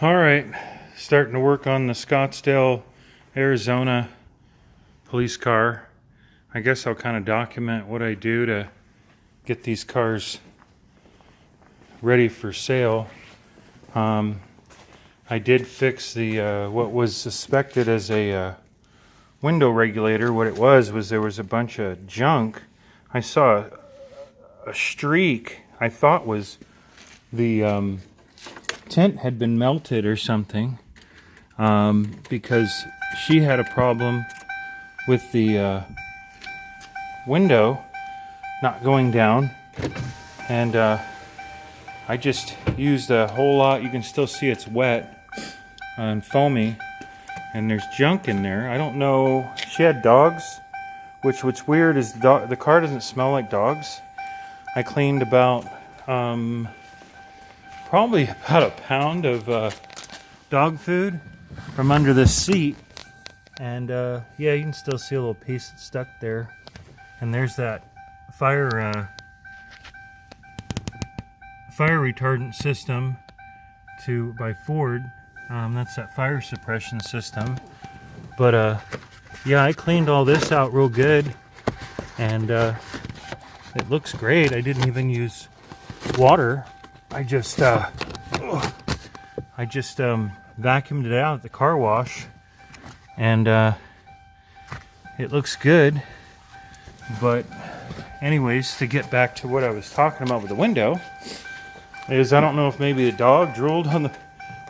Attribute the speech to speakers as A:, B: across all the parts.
A: All right, starting to work on the Scottsdale, Arizona police car. I guess I'll kind of document what I do to get these cars ready for sale. I did fix the what was suspected as a window regulator. What it was there was a bunch of junk. I saw a streak I thought was the tint had been melted or something, because she had a problem with the window not going down, and I just used a whole lot. You can still see it's wet and foamy, and there's junk in there. I don't know. She had dogs, what's weird is the car doesn't smell like dogs. I cleaned about probably about a pound of dog food from under the seat, and yeah, you can still see a little piece that's stuck there. And there's that fire retardant system by Ford. That's that fire suppression system. But yeah, I cleaned all this out real good, and it looks great. I didn't even use water. I just vacuumed it out at the car wash, and it looks good. But anyways, to get back to what I was talking about with the window, is I don't know if maybe the dog drooled on the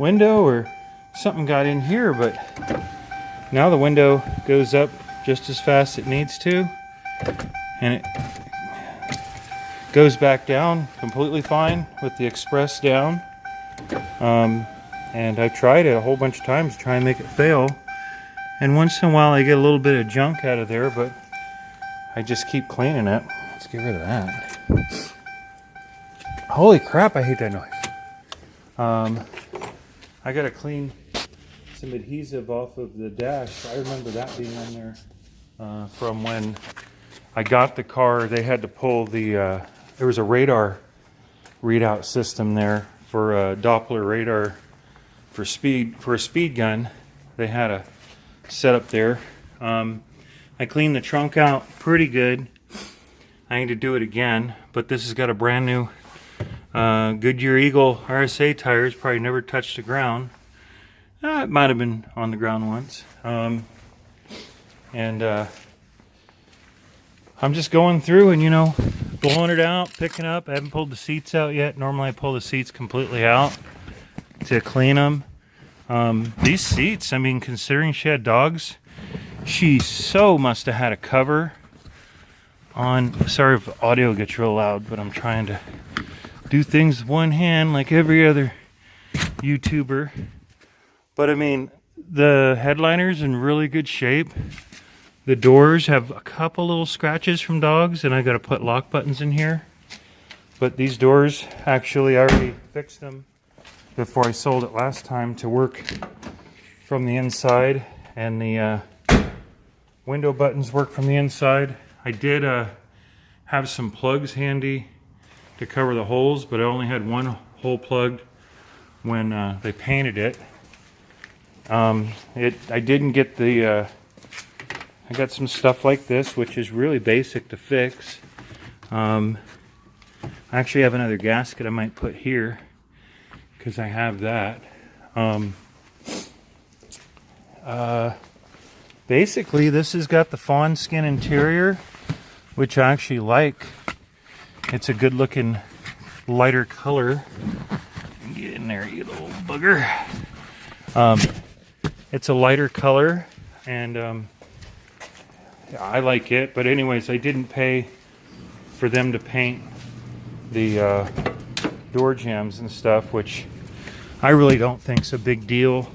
A: window or something got in here, but now the window goes up just as fast as it needs to, and it goes back down completely fine with the express down. And I've tried it a whole bunch of times to try and make it fail, and once in a while I get a little bit of junk out of there, but I just keep cleaning it. Let's get rid of that. Holy crap, I hate that noise. I gotta clean some adhesive off of the dash. I remember that being on there from when I got the car. They had to pull the there was a radar readout system there for a Doppler radar for a speed gun. They had a setup there. I cleaned the trunk out pretty good. I need to do it again, but this has got a brand new Goodyear Eagle RSA tires. Probably never touched the ground. It might have been on the ground once. And I'm just going through and, blowing it out, picking up. I haven't pulled the seats out yet. Normally I pull the seats completely out to clean them. These seats, I mean, considering she had dogs, she so must have had a cover on. Sorry if audio gets real loud, but I'm trying to do things with one hand like every other YouTuber. But I mean, the headliner's in really good shape. The doors have a couple little scratches from dogs, and I got to put lock buttons in here. But these doors, actually, I already fixed them before I sold it last time to work from the inside, and the window buttons work from the inside. I did have some plugs handy to cover the holes, but I only had one hole plugged when they painted it. I didn't get the I got some stuff like this, which is really basic to fix. I actually have another gasket I might put here because I have that. Basically, this has got the fawn skin interior, which I actually like. It's a good looking lighter color. Get in there, you little bugger. It's a lighter color, and I like it. But anyways, I didn't pay for them to paint the door jambs and stuff, which I really don't think is a big deal.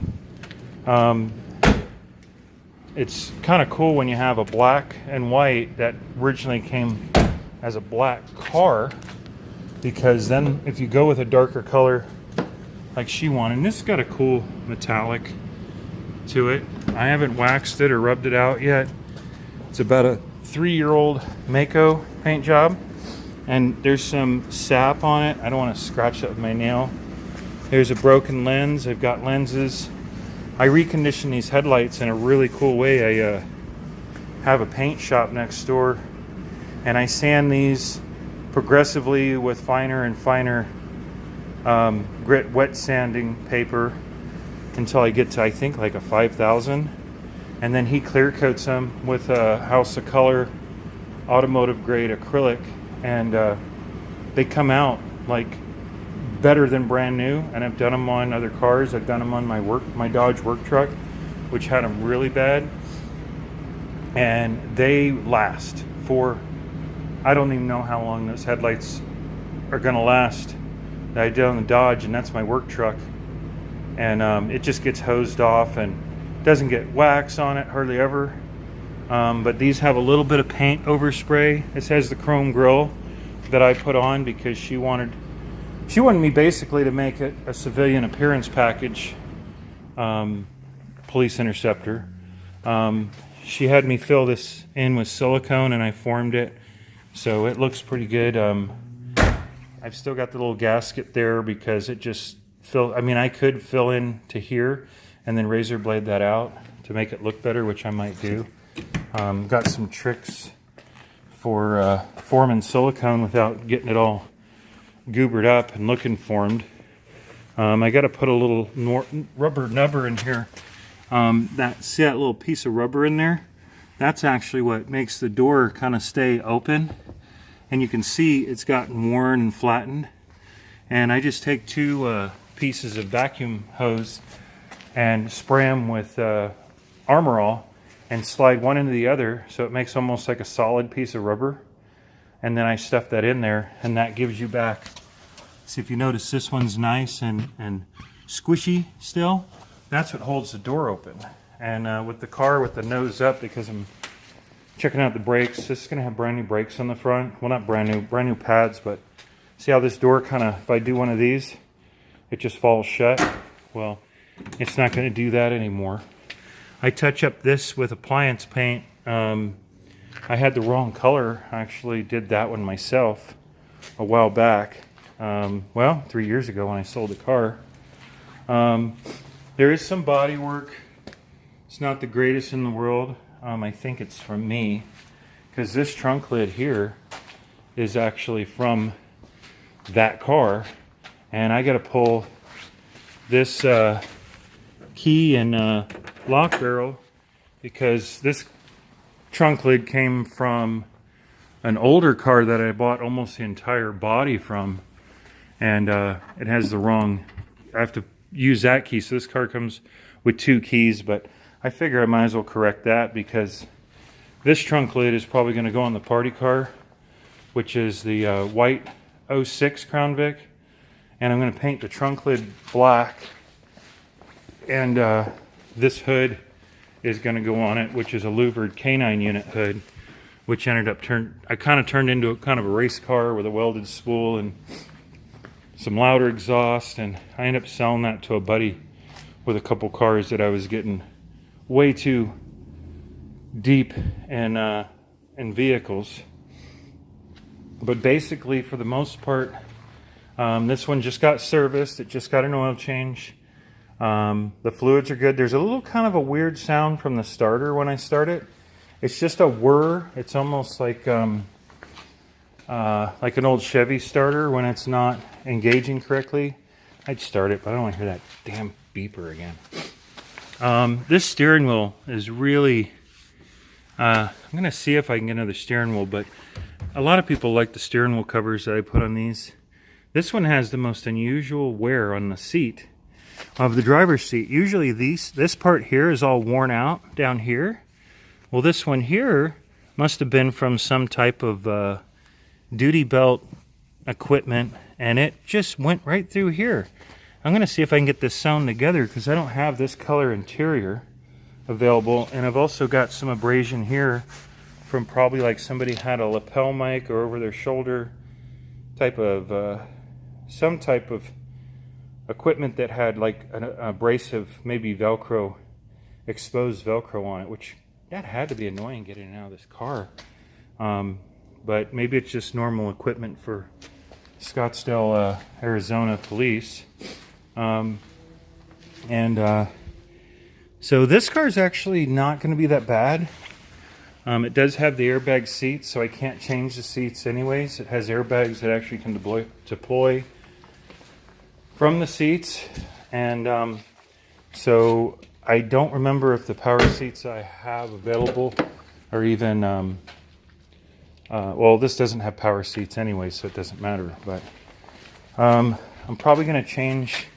A: It's kind of cool when you have a black and white that originally came as a black car, because then if you go with a darker color like she wanted, and this has got a cool metallic to it. I haven't waxed it or rubbed it out yet. It's about a 3-year-old Mako paint job, and there's some sap on it. I don't want to scratch up my nail, There's a broken lens. I've got lenses. I recondition these headlights in a really cool way. I have a paint shop next door, and I sand these progressively with finer and finer grit wet sanding paper until I get to, I think, like a 5,000. And then he clear coats them with a House of Color automotive grade acrylic, and they come out like better than brand new. And I've done them on other cars. I've done them on my Dodge work truck, which had them really bad, and they last for, I don't even know how long those headlights are gonna last that I did on the Dodge, and that's my work truck. And it just gets hosed off and doesn't get wax on it hardly ever. But these have a little bit of paint overspray. This has the chrome grille that I put on because she wanted me basically to make it a civilian appearance package police interceptor. She had me fill this in with silicone, and I formed it, so it looks pretty good. I've still got the little gasket there because it just I could fill in to here and then razor blade that out to make it look better, which I might do. Got some tricks for forming silicone without getting it all goobered up and looking formed. I got to put a little rubber nubber in here. See that little piece of rubber in there? That's actually what makes the door kind of stay open. And you can see it's gotten worn and flattened. And I just take two pieces of vacuum hose and spray them with Armor All and slide one into the other so it makes almost like a solid piece of rubber. And then I stuff that in there, and that gives you back. See, if you notice, this one's nice and squishy still. That's what holds the door open. And with the car with the nose up, because I'm checking out the brakes, this is going to have brand new brakes on the front. Well, not brand new pads, but see how this door kind of, if I do one of these, it just falls shut? Well, it's not going to do that anymore. I touch up this with appliance paint. I had the wrong color. I actually did that one myself a while back. Well, 3 years ago when I sold the car. There is some body work. It's not the greatest in the world. I think it's from me, because this trunk lid here is actually from that car, and I got to pull this key and lock barrel because this trunk lid came from an older car that I bought almost the entire body from, and it has the wrong, I have to use that key. So this car comes with two keys, but I figure I might as well correct that because this trunk lid is probably going to go on the party car, which is the white 06 Crown Vic, and I'm going to paint the trunk lid black, and this hood is going to go on it, which is a louvered canine unit hood, which ended up I kind of turned into a kind of a race car with a welded spool and some louder exhaust, and I ended up selling that to a buddy with a couple cars that I was getting way too deep in vehicles. But basically, for the most part, this one just got serviced. It just got an oil change. The fluids are good. There's a little kind of a weird sound from the starter when I start it. It's just a whir. It's almost like an old Chevy starter when it's not engaging correctly. I'd start it, but I don't want to hear that damn beeper again. This steering wheel is really, I'm going to see if I can get another steering wheel, but a lot of people like the steering wheel covers that I put on these. This one has the most unusual wear on the seat of the driver's seat. Usually this part here is all worn out down here. Well, this one here must have been from some type of duty belt equipment, and it just went right through here. I'm going to see if I can get this sewn together because I don't have this color interior available, and I've also got some abrasion here from probably like somebody had a lapel mic or over their shoulder type of some type of equipment that had like an abrasive, maybe Velcro, exposed Velcro on it, which that had to be annoying getting out of this car. But maybe it's just normal equipment for Scottsdale, Arizona police. So this car is actually not going to be that bad. It does have the airbag seats, so I can't change the seats anyways. It has airbags that actually can deploy from the seats. And so I don't remember if the power seats I have available are even... well, this doesn't have power seats anyway, so it doesn't matter. But I'm probably going to change...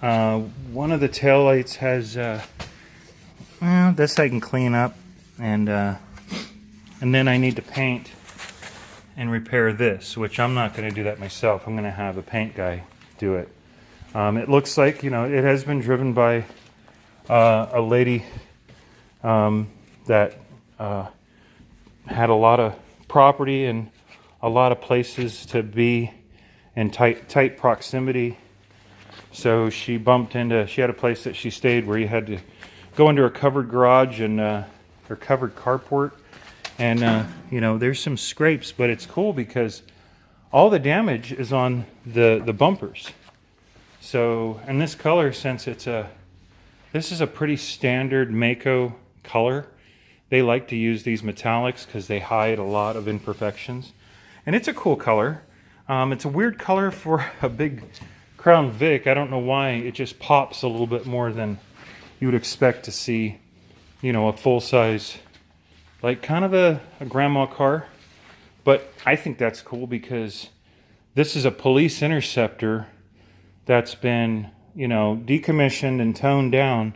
A: one of the taillights has... well, this I can clean up. And then I need to paint and repair this, which I'm not going to do that myself. I'm going to have a paint guy do it. It looks like, you know, it has been driven by a lady that had a lot of property and a lot of places to be in tight proximity. So she had a place that she stayed where you had to go into a covered garage and or covered carport, and you know, there's some scrapes, but it's cool because all the damage is on the bumpers. So, and this color, since this is a pretty standard Mako color, they like to use these metallics because they hide a lot of imperfections, and it's a cool color. It's a weird color for a big Crown Vic. I don't know why it just pops a little bit more than you would expect to see, you know, a full-size, like kind of a grandma car. But I think that's cool because this is a police interceptor that's been, you know, decommissioned and toned down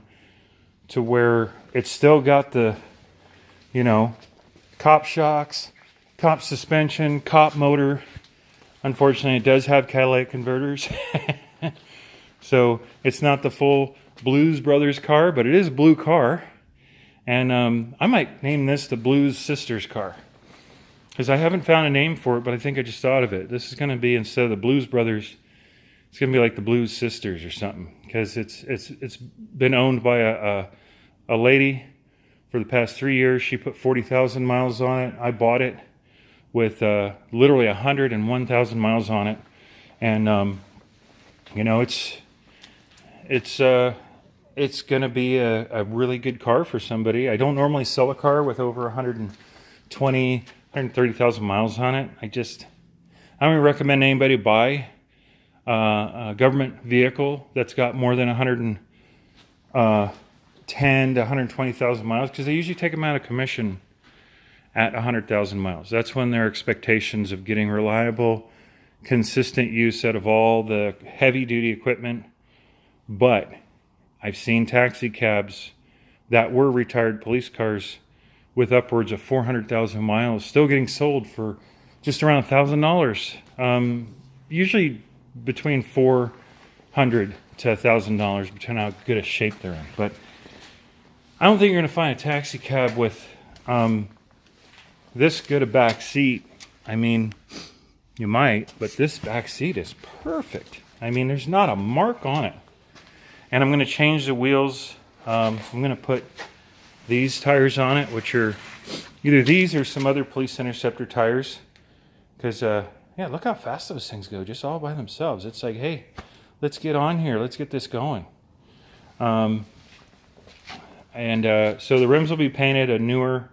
A: to where it's still got the, you know, cop shocks, cop suspension, cop motor. Unfortunately, it does have catalytic converters. So it's not the full Blues Brothers car, but it is a blue car. And I might name this the Blues Sisters car, because I haven't found a name for it, but I think I just thought of it. This is going to be, instead of the Blues Brothers, it's going to be like the Blues Sisters or something, because it's been owned by a lady for the past 3 years. She put 40,000 miles on it. I bought it with literally 101,000 miles on it, and you know, it's going to be a really good car for somebody. I don't normally sell a car with over 130,000 miles on it. I don't recommend anybody buy a government vehicle that's got more than 110 to 120,000 miles, because they usually take them out of commission at 100,000 miles. That's when their expectations of getting reliable, consistent use out of all the heavy-duty equipment. But I've seen taxi cabs that were retired police cars with upwards of 400,000 miles still getting sold for just around $1,000. Usually between $400 to $1,000, depending on how good a shape they're in. But I don't think you're going to find a taxi cab with this good a back seat. I mean, you might, but this back seat is perfect. I mean, there's not a mark on it. And I'm going to change the wheels. I'm going to put these tires on it, which are either these or some other Police Interceptor tires. Because, yeah, look how fast those things go, just all by themselves. It's like, hey, let's get on here. Let's get this going. So the rims will be painted a newer,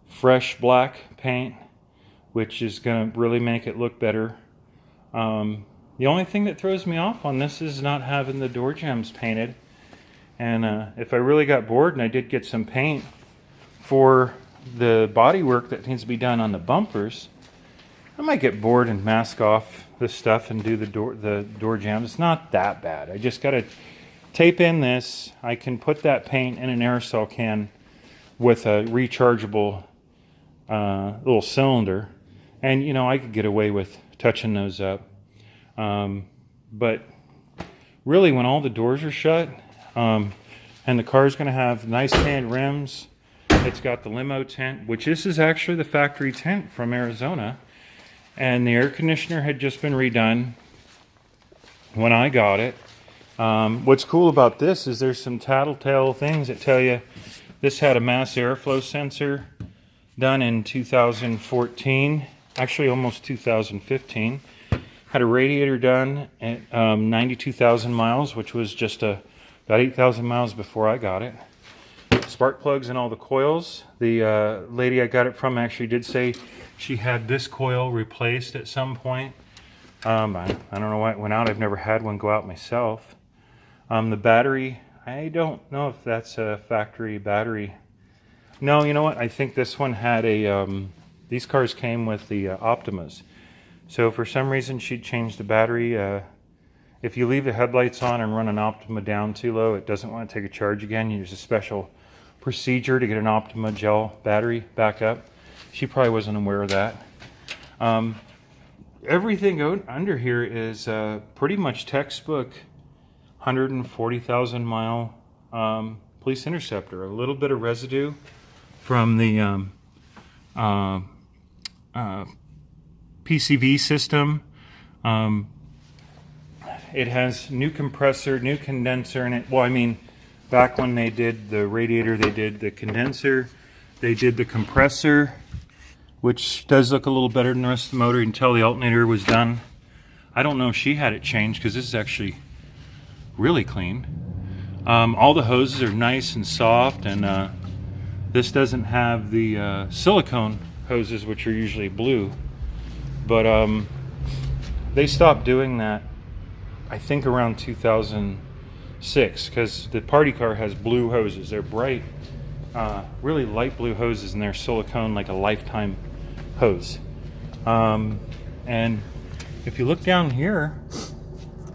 A: fresh black paint, which is going to really make it look better. The only thing that throws me off on this is not having the door jambs painted. And if I really got bored and I did get some paint for the body work that needs to be done on the bumpers, I might get bored and mask off this stuff and do the door jambs. It's not that bad. I just got to tape in this. I can put that paint in an aerosol can with a rechargeable little cylinder. And, you know, I could get away with touching those up. But really, when all the doors are shut, and the car's going to have nice tan rims, it's got the limo tent, which this is actually the factory tent from Arizona, and the air conditioner had just been redone when I got it. What's cool about this is there's some tattletale things that tell you this had a mass airflow sensor done in 2014, actually almost 2015. Had a radiator done at 92,000 miles, which was just about 8,000 miles before I got it. Spark plugs in all the coils. The lady I got it from actually did say she had this coil replaced at some point. I don't know why it went out. I've never had one go out myself. The battery, I don't know if that's a factory battery. No, you know what? I think this one had a, these cars came with the Optimas. So for some reason she'd changed the battery. If you leave the headlights on and run an Optima down too low, it doesn't want to take a charge again. There's a special procedure to get an Optima gel battery back up. She probably wasn't aware of that. Everything under here is pretty much textbook 140,000 mile Police Interceptor. A little bit of residue from the PCV system. It has new compressor, new condenser in it. Well, I mean, back when they did the radiator, they did the condenser, they did the compressor, which does look a little better than the rest of the motor. You can tell the alternator was done. I don't know if she had it changed because this is actually really clean. All the hoses are nice and soft, and this doesn't have the silicone hoses, which are usually blue. But they stopped doing that, I think, around 2006, because the party car has blue hoses. They're bright, really light blue hoses, and they're silicone, like a lifetime hose. And if you look down here,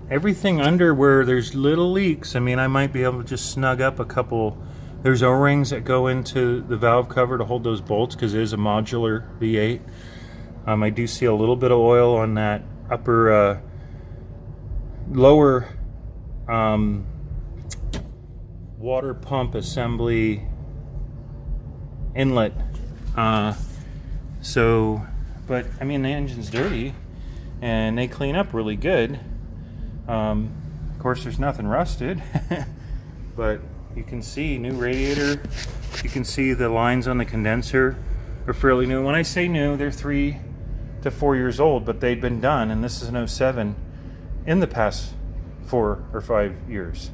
A: everything under where there's little leaks, I mean, I might be able to just snug up a couple. There's O-rings that go into the valve cover to hold those bolts, because it is a modular V8. I do see a little bit of oil on that upper lower water pump assembly inlet. But I mean, the engine's dirty and they clean up really good. Of course, there's nothing rusted, but you can see new radiator. You can see the lines on the condenser are fairly new. When I say new, they're 3 to 4 years old, but they'd been done, and this is an 07 in the past 4 or 5 years.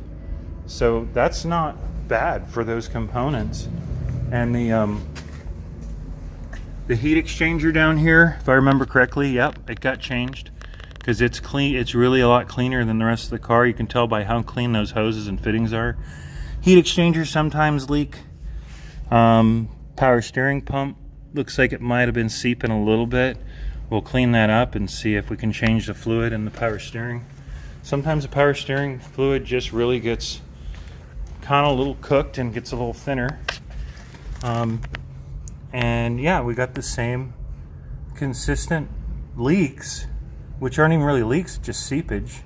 A: So that's not bad for those components. And the heat exchanger down here, if I remember correctly, yep, it got changed because it's clean. It's really a lot cleaner than the rest of the car. You can tell by how clean those hoses and fittings are. Heat exchangers sometimes leak. Power steering pump looks like it might have been seeping a little bit. We'll clean that up and see if we can change the fluid in the power steering. Sometimes the power steering fluid just really gets kind of a little cooked and gets a little thinner. And yeah, we got the same consistent leaks, which aren't even really leaks, just seepage.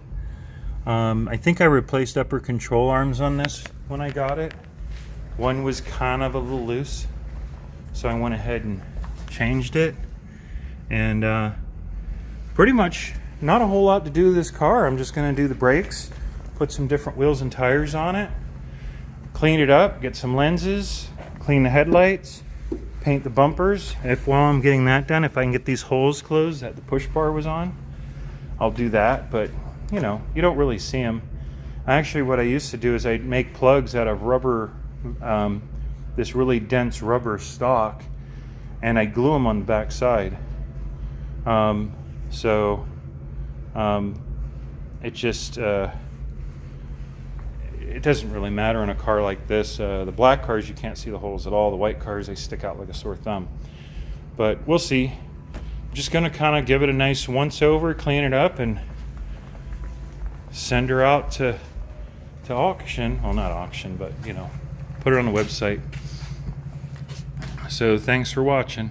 A: I think I replaced upper control arms on this when I got it. One was kind of a little loose, so I went ahead and changed it. And pretty much not a whole lot to do with this car. I'm just going to do the brakes, put some different wheels and tires on it, clean it up, get some lenses, clean the headlights, paint the bumpers. While I'm getting that done, if I can get these holes closed that the push bar was on, I'll do that. But you know, you don't really see them. Actually, what I used to do is I'd make plugs out of rubber, this really dense rubber stock, and I glue them on the back side. It just it doesn't really matter in a car like this. The black cars, you can't see the holes at all. The white cars, they stick out like a sore thumb. But we'll see. I'm just gonna kind of give it a nice once over, clean it up, and send her out to auction. Well, not auction, but you know, put her on the website. So thanks for watching.